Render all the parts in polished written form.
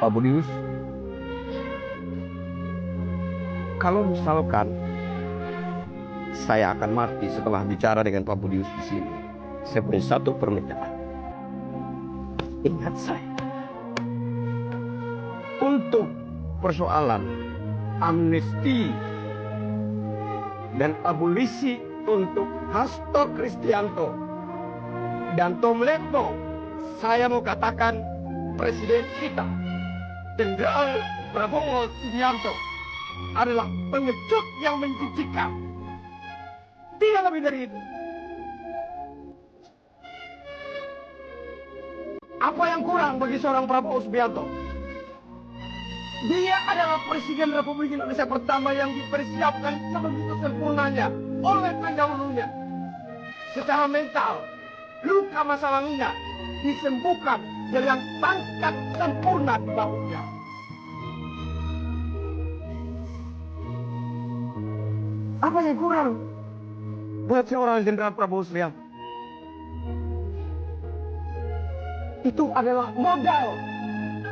Pak Budius, kalau misalkan saya akan mati setelah bicara dengan Pak Budius di sini, saya punya satu permintaan. Ingat saya, untuk persoalan amnesti dan abolisi untuk Hasto Kristianto dan Tom Lembong, saya mau katakan Presiden kita, Jenderal Prabowo Subianto, adalah pengecut yang menjijikkan. Tidak lebih dari itu. Apa yang kurang bagi seorang Prabowo Subianto? Dia adalah Presiden Republik Indonesia pertama yang dipersiapkan sebegitu sempurnanya oleh pendahulunya. Secara mental, luka masa lalunya disembuhkan dengan pangkat sempurna di bahunya. Apa yang kurang buat seorang Jenderal Prabowo Subianto? Itu adalah modal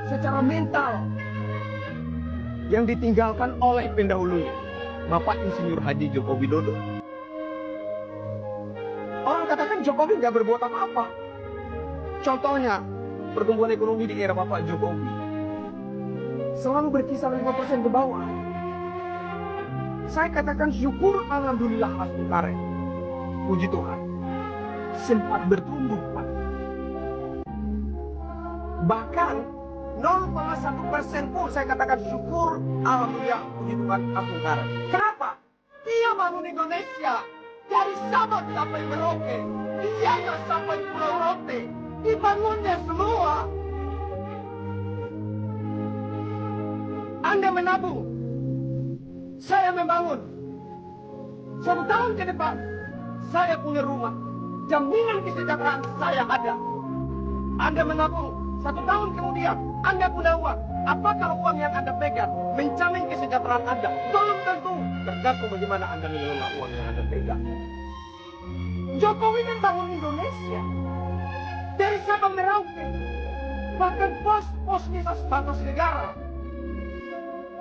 secara mental yang ditinggalkan oleh pendahulunya, Bapak Insinyur Haji Joko Widodo. Orang katakan Jokowi nggak berbuat apa-apa. Contohnya, pertumbuhan ekonomi di era Bapak Jokowi selalu berkisar 5% ke bawah. Saya katakan syukur alhamdulillah hasil karet. Puji Tuhan, sempat bertumbuh, Pak. Bahkan 0,1% pun saya katakan syukur alhamdulillah puji Tuhan hasil karet. Kenapa? Dia bangun Indonesia dari Sabang sampai Merauke, dia sampai Pulau Rote, dibangunnya semua. Anda menabung, saya membangun. 1 tahun ke depan, saya punya rumah. Jaminan kesejahteraan saya ada. Anda menabung, 1 tahun kemudian, Anda punya uang. Apakah uang yang Anda pegang menjamin kesejahteraan Anda? Belum tentu. Tergantung bagaimana Anda mengelola uang yang Anda pegang. Jokowi membangun Indonesia dari Sabang Merauke, bahkan pos-pos desa batas negara.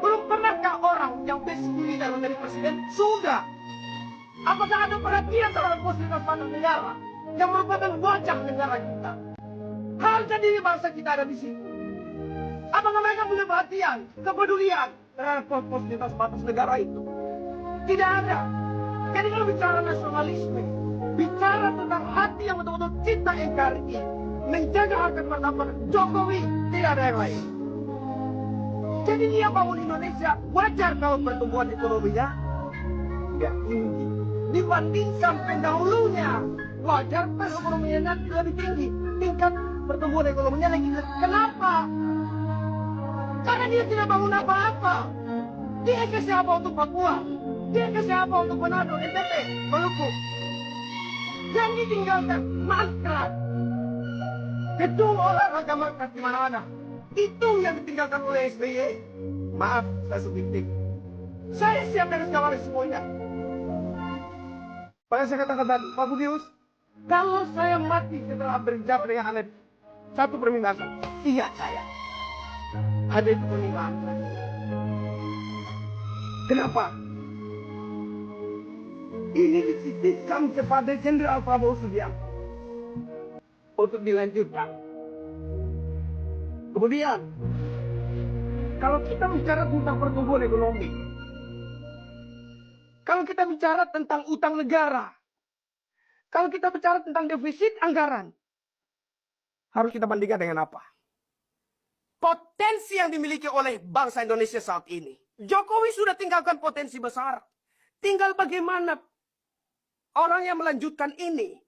Belum pernahkah orang yang basic militer menjadi presiden? Sudah. Apakah ada perhatian terhadap pos desa batas negara yang merupakan wajah negara kita? Harga diri bangsa kita ada di situ. Apakah mereka punya perhatian, kepedulian terhadap pos-pos desa batas negara itu? Tidak ada. Jadi kalau bicara nasionalisme, bicara tentang hati yang betul-betul cinta NKRI, menjaga harkat martabat Jokowi, tidak ada yang lain. Jadi dia bangun Indonesia, wajar kalau pertumbuhan ekonominya tidak tinggi dibandingkan pendahulunya. Wajar perekonomiannya lebih tinggi, tingkat pertumbuhan ekonominya lagi. Kenapa? Karena dia tidak bangun apa-apa. Dia kasih apa untuk Papua? Dia kasih apa untuk Manado, NTT, Maluku? Yang ditinggalkan mangkrak. Gedung olahraga mangkrak di mana-mana. Itu yang ditinggalkan oleh SBY. Maaf, saya subjektif. Saya siap dari segala resikonya. Pada saya katakan tadi, Pak Budius, kalau saya mati setelah berjawab dengan Anda, satu permintaan saya. Iya saya. Ada itu permintaan saya. Kenapa? Ini dititipkan kepada Jenderal Prabowo Subianto untuk dilanjutkan. Kemudian, kalau kita bicara tentang pertumbuhan ekonomi, kalau kita bicara tentang utang negara, kalau kita bicara tentang defisit anggaran, harus kita bandingkan dengan apa? Potensi yang dimiliki oleh bangsa Indonesia saat ini. Jokowi sudah tinggalkan potensi besar. Tinggal bagaimana orang yang melanjutkan ini,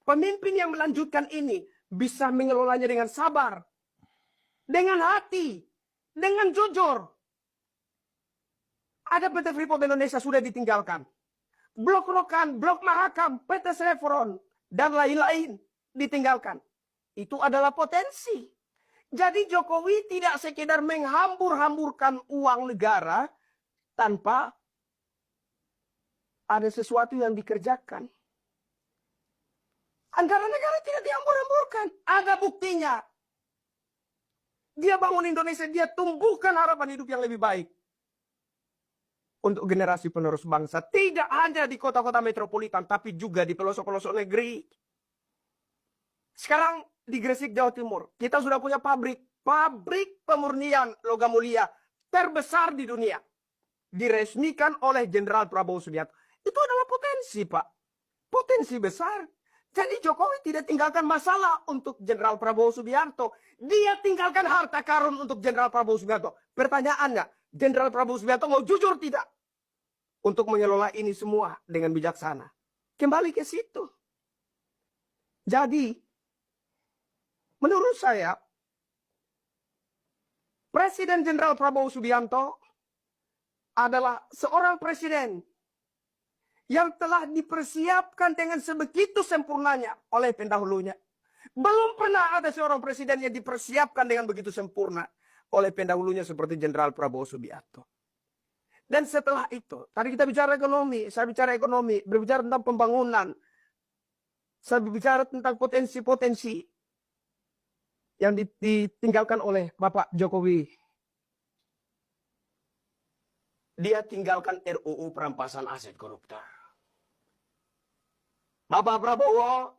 pemimpin yang melanjutkan ini, bisa mengelolanya dengan sabar, dengan hati, dengan jujur. Ada PT Freeport Indonesia sudah ditinggalkan. Blok Rokan, Blok Mahakam, PT Chevron, dan lain-lain ditinggalkan. Itu adalah potensi. Jadi Jokowi tidak sekedar menghambur-hamburkan uang negara tanpa ada sesuatu yang dikerjakan. Anggaran negara tidak dihambur-hamburkan. Ada buktinya. Dia bangun Indonesia, dia tumbuhkan harapan hidup yang lebih baik. Untuk generasi penerus bangsa. Tidak hanya di kota-kota metropolitan, tapi juga di pelosok-pelosok negeri. Sekarang di Gresik, Jawa Timur, kita sudah punya pabrik pemurnian logam mulia terbesar di dunia. Diresmikan oleh Jenderal Prabowo Subianto. Itu adalah potensi, Pak. Potensi besar. Jadi Jokowi tidak tinggalkan masalah untuk Jenderal Prabowo Subianto. Dia tinggalkan harta karun untuk Jenderal Prabowo Subianto. Pertanyaannya, Jenderal Prabowo Subianto mau jujur tidak? Untuk mengelola ini semua dengan bijaksana. Kembali ke situ. Jadi, menurut saya, Presiden Jenderal Prabowo Subianto adalah seorang presiden yang telah dipersiapkan dengan sebegitu sempurnanya oleh pendahulunya. Belum pernah ada seorang presiden yang dipersiapkan dengan begitu sempurna oleh pendahulunya seperti Jenderal Prabowo Subianto. Dan setelah itu, tadi kita bicara ekonomi, saya bicara ekonomi, berbicara tentang pembangunan, saya bicara tentang potensi-potensi yang ditinggalkan oleh Bapak Jokowi. Dia tinggalkan RUU perampasan aset koruptor. Bapak Prabowo,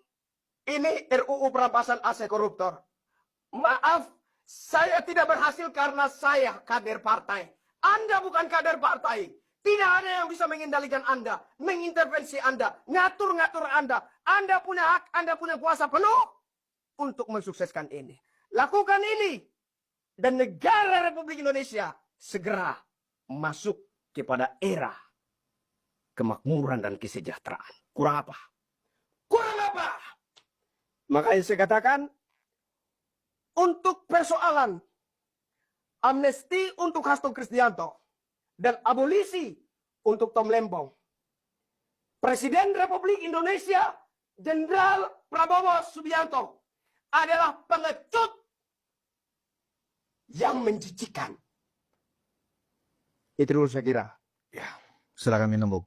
ini RUU perampasan aset koruptor. Maaf, saya tidak berhasil karena saya kader partai. Anda bukan kader partai. Tidak ada yang bisa mengendalikan Anda, mengintervensi Anda, ngatur-ngatur Anda. Anda punya hak, Anda punya kuasa penuh untuk mensukseskan ini. Lakukan ini. Dan negara Republik Indonesia segera masuk kepada era kemakmuran dan kesejahteraan. Kurang apa? Kurang apa? Makanya saya katakan, untuk persoalan amnesti untuk Hasto Kristianto dan abolisi untuk Tom Lembong, Presiden Republik Indonesia Jenderal Prabowo Subianto adalah pengecut yang menjijikan. Itu dulu saya kira. Ya, silakan minum, Bu.